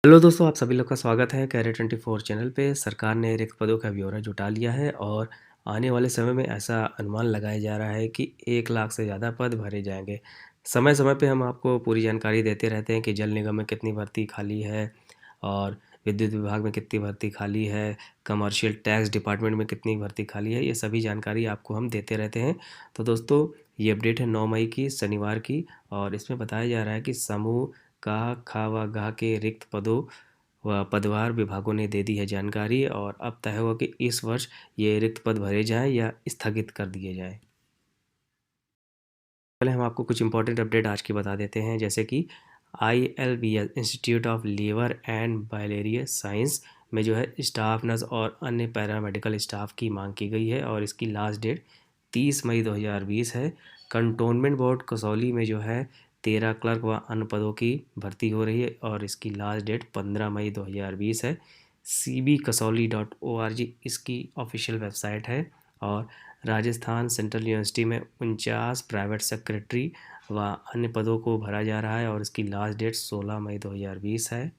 Hello दोस्तों, आप सभी लोग का स्वागत है कैरियर 24 चैनल पे। सरकार ने रिक्त पदों का ब्यौरा जुटा लिया है और आने वाले समय में ऐसा अनुमान लगाया जा रहा है कि 1 लाख से ज़्यादा पद भरे जाएंगे। समय-समय पे हम आपको पूरी जानकारी देते रहते हैं कि जल निगम में कितनी भर्ती खाली है और विद्युत विभाग में कितनी भर्ती खाली है, कमर्शियल टैक्स डिपार्टमेंट में कितनी भर्ती खाली है, ये सभी जानकारी आपको हम देते रहते हैं। तो दोस्तों, ये अपडेट है 9 मई की, शनिवार की, और इसमें बताया जा रहा है कि समूह का, खा व गा के रिक्त पदों व पदवार विभागों ने दे दी है जानकारी और अब तय होगा कि इस वर्ष ये रिक्त पद भरे जाएं या स्थगित कर दिए जाएं। पहले हम आपको कुछ इंपॉर्टेंट अपडेट आज की बता देते हैं, जैसे कि ILBS institute of liver and biliary science में जो है स्टाफ नर्स और अन्य पैरामेडिकल स्टाफ की मांग की गई है और इसकी लास्ट डेट 30 मई 2020 है। कंटोनमेंट बोर्ड कसौली में जो है 13 क्लर्क व अन्य पदों की भर्ती हो रही है और इसकी लास्ट डेट 15 मई 2020 है। cbkasoli.org इसकी ऑफिशियल वेबसाइट है। और राजस्थान सेंट्रल यूनिवर्सिटी में 49 प्राइवेट सेक्रेटरी व अन्य पदों को भरा जा रहा है और इसकी लास्ट डेट 16 मई 2020 है।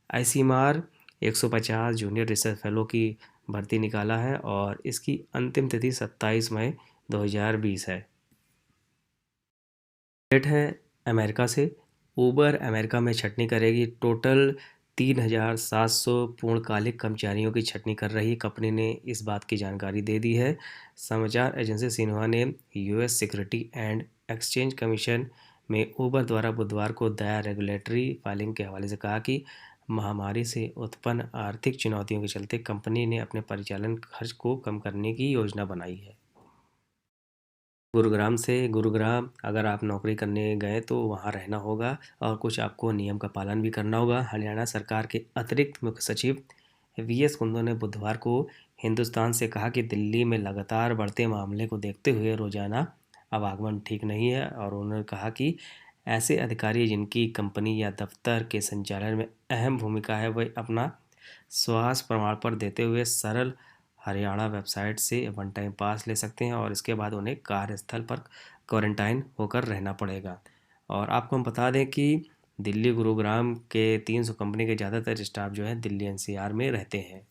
ICMR 150 जूनियर रिसर्च फेलो की भर्ती निकाला है और इसकी अंतिम तिथि 27 मई 2020 है। डेट है अमेरिका से। उबर अमेरिका में छटनी करेगी। टोटल 3,700 पूर्णकालिक कर्मचारियों की छटनी कर रही कंपनी ने इस बात की जानकारी दे दी है। समाचार एजेंसी सिन्हुआ ने US security and exchange commission में उबर द्वारा बुधवार को दायर रेगुलेटरी फाइलिंग के हवाले से कहा कि महामारी से उत्पन्न आर्थिक चुनौतियों के चलते कंपनी ने अपने परिचालन खर्च को कम करने की योजना बनाई है। गुरुग्राम अगर आप नौकरी करने गए तो वहाँ रहना होगा और कुछ आपको नियम का पालन भी करना होगा। हरियाणा सरकार के अतिरिक्त मुख्य सचिव VS कुंदू ने बुधवार को हिंदुस्तान से कहा कि दिल्ली में लगातार बढ़ते मामले को देखते हुए रोजाना आवागमन ठीक नहीं है और उन्होंने कहा कि ऐसे अधिकारी जिनकी कंपनी या दफ्तर के संचालन में अहम भूमिका है वह अपना स्वास्थ्य प्रमाण पत्र देते हुए सरल हरियाणा वेबसाइट से वन टाइम पास ले सकते हैं और इसके बाद उन्हें कार्यस्थल पर क्वारंटाइन होकर रहना पड़ेगा। और आपको हम बता दें कि दिल्ली गुरुग्राम के 300 कंपनी के ज़्यादातर स्टाफ जो है दिल्ली NCR में रहते हैं।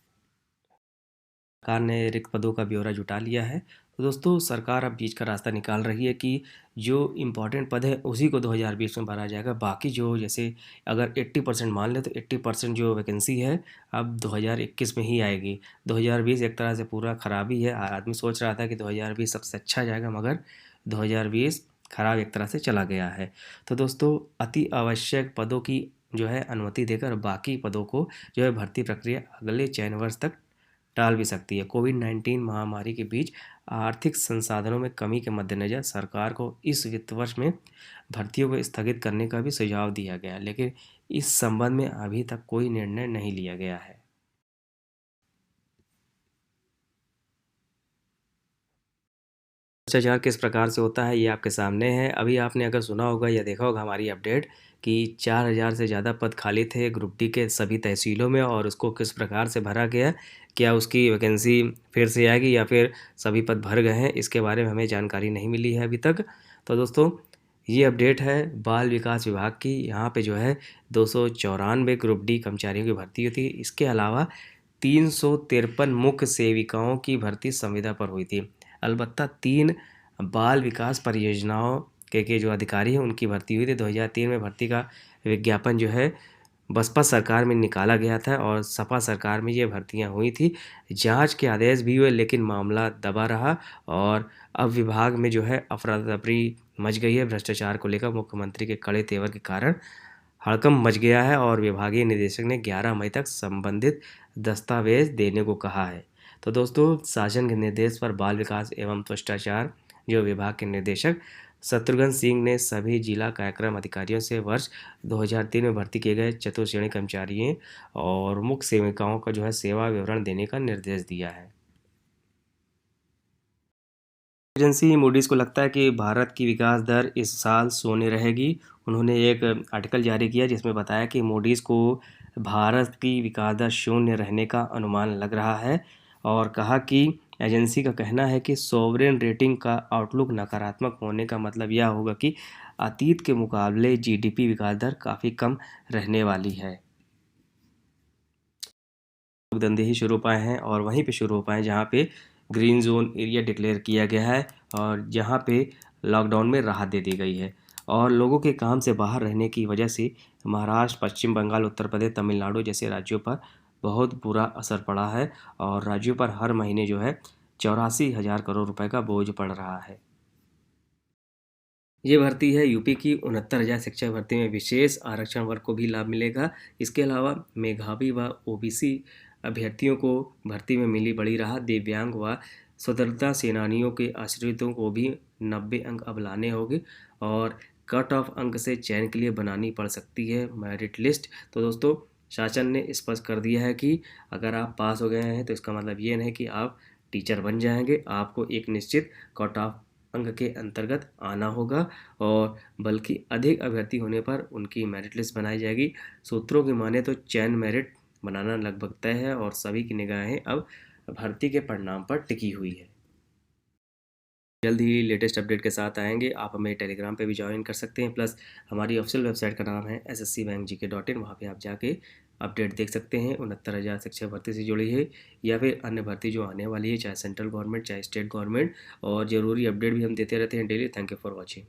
सरकार ने रिक्त पदों का ब्यौरा जुटा लिया है। तो दोस्तों, सरकार अब बीच का रास्ता निकाल रही है कि जो इम्पोर्टेंट पद है उसी को 2020 में भरा जाएगा। बाकी जो जैसे अगर 80% मान लें तो 80% जो वैकेंसी है अब 2021 में ही आएगी। 2020 एक तरह से पूरा खराब ही है। आदमी सोच रहा था कि 2020 सबसे अच्छा जाएगा, मगर 2020 खराब एक तरह से चला गया है। तो दोस्तों, अति आवश्यक पदों की जो है अनुमति देकर बाकी पदों को जो है भर्ती प्रक्रिया अगले चयन वर्ष तक टाल भी सकती है। कोविड-19 महामारी के बीच आर्थिक संसाधनों में कमी के मद्देनज़र सरकार को इस वित्त वर्ष में भर्तियों को स्थगित करने का भी सुझाव दिया गया, लेकिन इस संबंध में अभी तक कोई निर्णय नहीं लिया गया है। भ्रष्टाचार किस प्रकार से होता है ये आपके सामने है। अभी आपने अगर सुना होगा या देखा होगा हमारी अपडेट कि 4,000 से ज़्यादा पद खाली थे ग्रुप डी के सभी तहसीलों में और उसको किस प्रकार से भरा गया, क्या उसकी वैकेंसी फिर से आएगी या फिर सभी पद भर गए हैं, इसके बारे में हमें जानकारी नहीं मिली है अभी तक। तो दोस्तों, ये अपडेट है बाल विकास विभाग की। यहाँ पे जो है 294 ग्रुप डी कर्मचारियों की भर्ती हुई थी। इसके अलावा 353 मुख्य सेविकाओं की भर्ती संविदा पर हुई थी। अलबत्ता 3 बाल विकास परियोजनाओं के जो अधिकारी हैं उनकी भर्ती हुई थी। 2003 में भर्ती का विज्ञापन जो है बसपा सरकार में निकाला गया था और सपा सरकार में ये भर्तियां हुई थी। जांच के आदेश भी हुए, लेकिन मामला दबा रहा और अब विभाग में जो है अफरा तफरी मच गई है। भ्रष्टाचार को लेकर मुख्यमंत्री के कड़े तेवर के कारण हड़कंप मच गया है और विभागीय निदेशक ने 11 मई तक संबंधित दस्तावेज देने को कहा है। तो दोस्तों, शासन के निर्देश पर बाल विकास एवं भ्रष्टाचार जो विभाग के निदेशक शत्रुघ्न सिंह ने सभी जिला कार्यक्रम अधिकारियों से वर्ष 2003 में भर्ती किए गए चतुर्श्रेणी कर्मचारियों और मुख्य सेविकाओं का जो है सेवा विवरण देने का निर्देश दिया है। एजेंसी मूडीज़ को लगता है कि भारत की विकास दर इस साल शून्य रहेगी। उन्होंने एक आर्टिकल जारी किया जिसमें बताया कि मूडीज़ को भारत की विकास दर शून्य रहने का अनुमान लग रहा है और कहा कि एजेंसी का कहना है कि सॉवरेन रेटिंग का आउटलुक नकारात्मक होने का मतलब यह होगा कि अतीत के मुकाबले GDP विकास दर काफ़ी कम रहने वाली है। धंधे ही शुरू हो पाए हैं और वहीं पे शुरू हो पाए जहाँ पे ग्रीन जोन एरिया डिक्लेयर किया गया है और जहाँ पे लॉकडाउन में राहत दे दी गई है। और लोगों के काम से बाहर रहने की वजह से महाराष्ट्र, पश्चिम बंगाल, उत्तर प्रदेश, तमिलनाडु जैसे राज्यों पर बहुत बुरा असर पड़ा है और राज्यों पर हर महीने जो है 84,000 करोड़ रुपए का बोझ पड़ रहा है। ये भर्ती है यूपी की 69,000 शिक्षक भर्ती में विशेष आरक्षण वर्ग को भी लाभ मिलेगा। इसके अलावा मेधावी व ओबीसी अभ्यर्थियों को भर्ती में मिली बड़ी राहत। दिव्यांग व स्वतंत्रता सेनानियों के आश्रितों को भी 90 अंक अब लाने होंगे और कट ऑफ अंक से चयन के लिए बनानी पड़ सकती है मेरिट लिस्ट। तो दोस्तों, शासन ने स्पष्ट कर दिया है कि अगर आप पास हो गए हैं तो इसका मतलब ये नहीं कि आप टीचर बन जाएंगे, आपको एक निश्चित कट ऑफ अंक के अंतर्गत आना होगा और बल्कि अधिक अभ्यर्थी होने पर उनकी मेरिट लिस्ट बनाई जाएगी। सूत्रों की माने तो चयन मेरिट बनाना लगभग तय है और सभी की निगाहें अब भर्ती के परिणाम पर टिकी हुई है। जल्द ही लेटेस्ट अपडेट के साथ आएंगे। आप हमें टेलीग्राम पे भी ज्वाइन कर सकते हैं। प्लस हमारी ऑफिशियल वेबसाइट का नाम है sscbankgk.in। वहाँ पे आप जाके अपडेट देख सकते हैं 69,000 शिक्षक भर्ती से जुड़ी है या फिर अन्य भर्ती जो आने वाली है, चाहे सेंट्रल गवर्नमेंट चाहे स्टेट गवर्नमेंट। और ज़रूरी अपडेट भी हम देते रहते हैं daily. Thank you for watching.